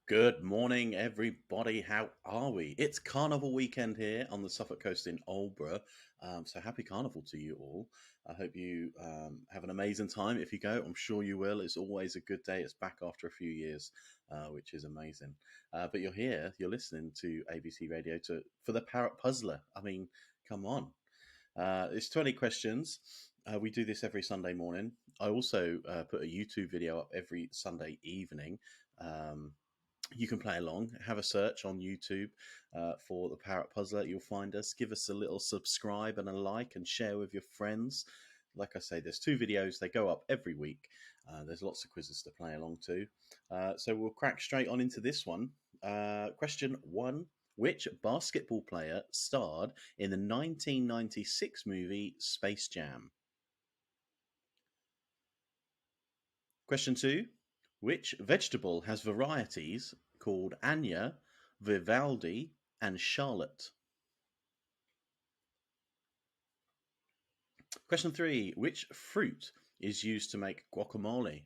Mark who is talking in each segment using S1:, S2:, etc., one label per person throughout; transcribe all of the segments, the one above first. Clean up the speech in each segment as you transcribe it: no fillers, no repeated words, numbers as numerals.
S1: Good morning, everybody. How are we? It's Carnival weekend here on the Suffolk coast in Aldeburgh. So happy Carnival to you all. I hope you have an amazing time. If you go, I'm sure you will. It's always a good day. It's back after a few years, which is amazing. But you're here. You're listening to ABC Radio for the Parrot Puzzler. I mean, come on. It's 20 questions. We do this every Sunday morning. I also put a YouTube video up every Sunday evening. You can play along. Have a search on YouTube for the Parrot Puzzler. You'll find us. Give us a little subscribe and a like and share with your friends. Like I say, there's 2 videos. They go up every week. There's lots of quizzes to play along to. So we'll crack straight on into this one. Question 1. Which basketball player starred in the 1996 movie Space Jam? Question 2. Which vegetable has varieties called Anya, Vivaldi, and Charlotte? Question 3. Which fruit is used to make guacamole?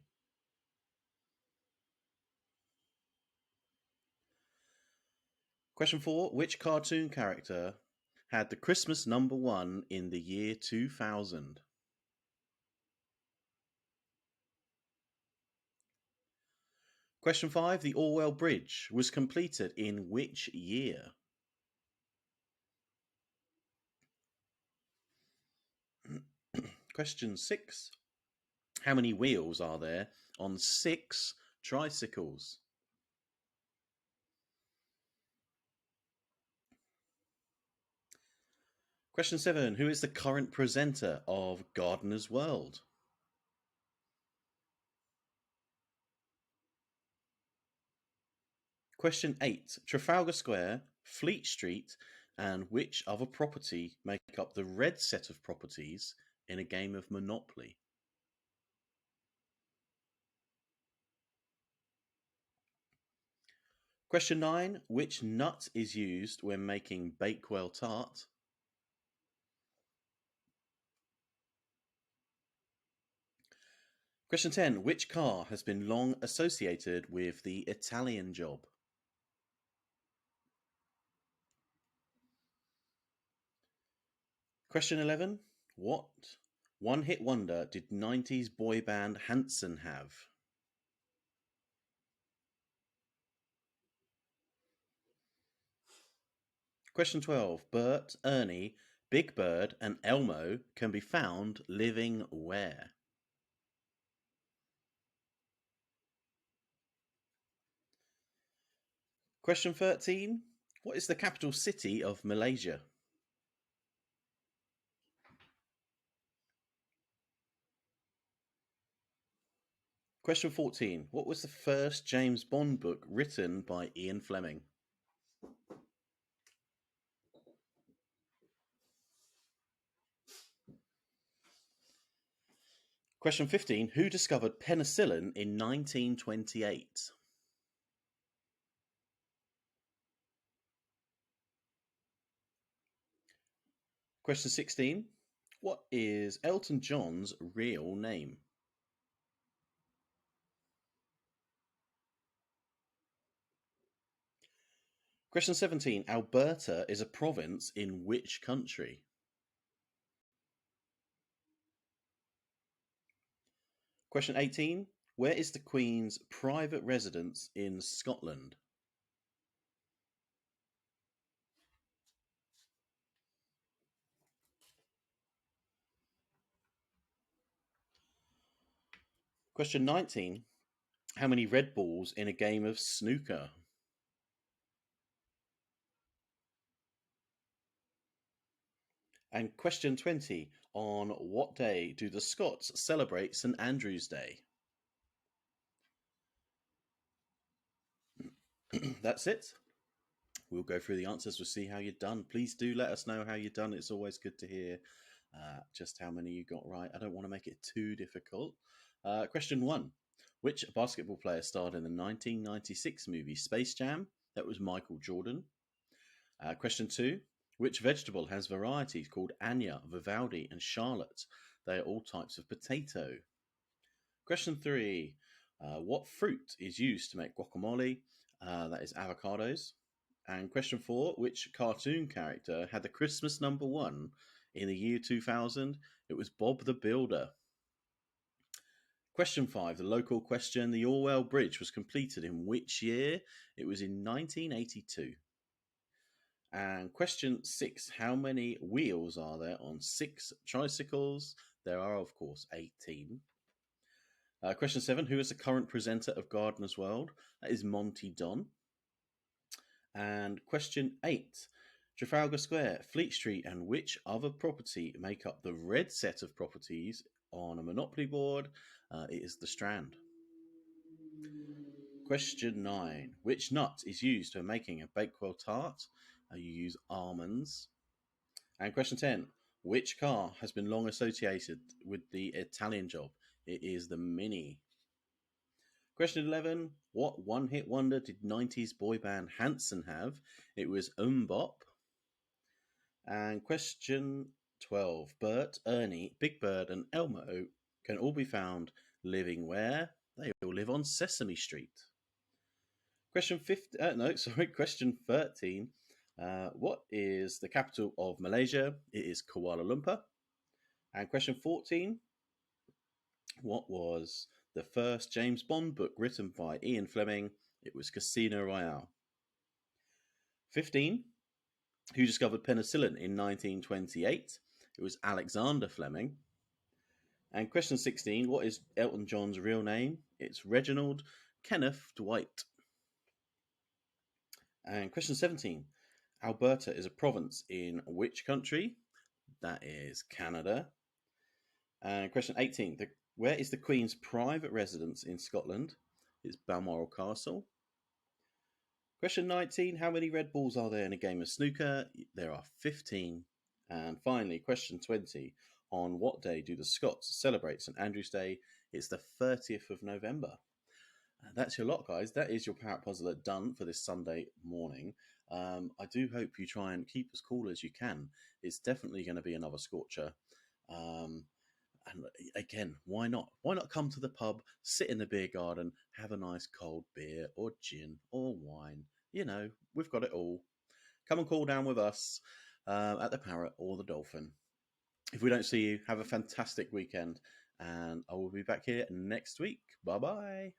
S1: Question 4. Which cartoon character had the Christmas #1 in the year 2000? Question 5. The Orwell Bridge was completed in which year? Question 6. How many wheels are there on 6 tricycles? Question 7. Who is the current presenter of Gardener's World? Question 8. Trafalgar Square, Fleet Street, and which other property make up the red set of properties in a game of Monopoly? Question 9. Which nut is used when making Bakewell tart? Question 10. Which car has been long associated with the Italian Job? Question 11. What one-hit wonder did 90s boy band Hanson have? Question 12. Bert, Ernie, Big Bird, and Elmo can be found living where? Question 13. What is the capital city of Malaysia? Question 14. What was the first James Bond book written by Ian Fleming? Question 15. Who discovered penicillin in 1928? Question 16. What is Elton John's real name? Question 17. Alberta is a province in which country? Question 18. Where is the Queen's private residence in Scotland? Question 19. How many red balls in a game of snooker? And question 20. On what day do the Scots celebrate St Andrew's Day? That's it. We'll go through the answers. We'll see how you've done. Please do let us know how you've done. It's always good to hear just how many you got right. I don't want to make it too difficult. Question 1. Which basketball player starred in the 1996 movie Space Jam? That was Michael Jordan. Question 2. Which vegetable has varieties called Anya, Vivaldi, and Charlotte? They are all types of potato. Question 3. What fruit is used to make guacamole? That is avocados. And question 4, which cartoon character had the Christmas number 1 in the year 2000? It was Bob the Builder. Question 5, the local question. The Orwell Bridge was completed in which year? It was in 1982. And question 6, how many wheels are there on 6 tricycles? There are, of course, 18. Question 7, who is the current presenter of Gardener's World? That is Monty Don. And question 8, Trafalgar Square, Fleet Street, and which other property make up the red set of properties on a Monopoly board? It is the Strand. Question 9, which nut is used for making a Bakewell tart? You use almonds. And question 10, which car has been long associated with the Italian job? It is the Mini. Question 11, what one-hit wonder did 90s boy band Hanson have? It was Bop. And question 12, Bert, Ernie, Big Bird, and Elmo can all be found living where? They all live on Sesame Street. Question 13. What is the capital of Malaysia? It is Kuala Lumpur. And question 14. What was the first James Bond book written by Ian Fleming? It was Casino Royale. 15. Who discovered penicillin in 1928? It was Alexander Fleming. And question 16. What is Elton John's real name? It's Reginald Kenneth Dwight. And question 17. Alberta is a province in which country? That is Canada. And question 18. Where is the Queen's private residence in Scotland? It's Balmoral Castle. Question 19. How many red balls are there in a game of snooker? There are 15. And finally, question 20. On what day do the Scots celebrate St Andrew's Day? It's the 30th of November. That's your lot, guys. That is your Parrot Puzzler done for this Sunday morning. I do hope you try and keep as cool as you can. It's definitely going to be another scorcher. And again, why not? Why not come to the pub, sit in the beer garden, have a nice cold beer or gin or wine? You know, we've got it all. Come and cool down with us at the Parrot or the Dolphin. If we don't see you, have a fantastic weekend. And I will be back here next week. Bye-bye.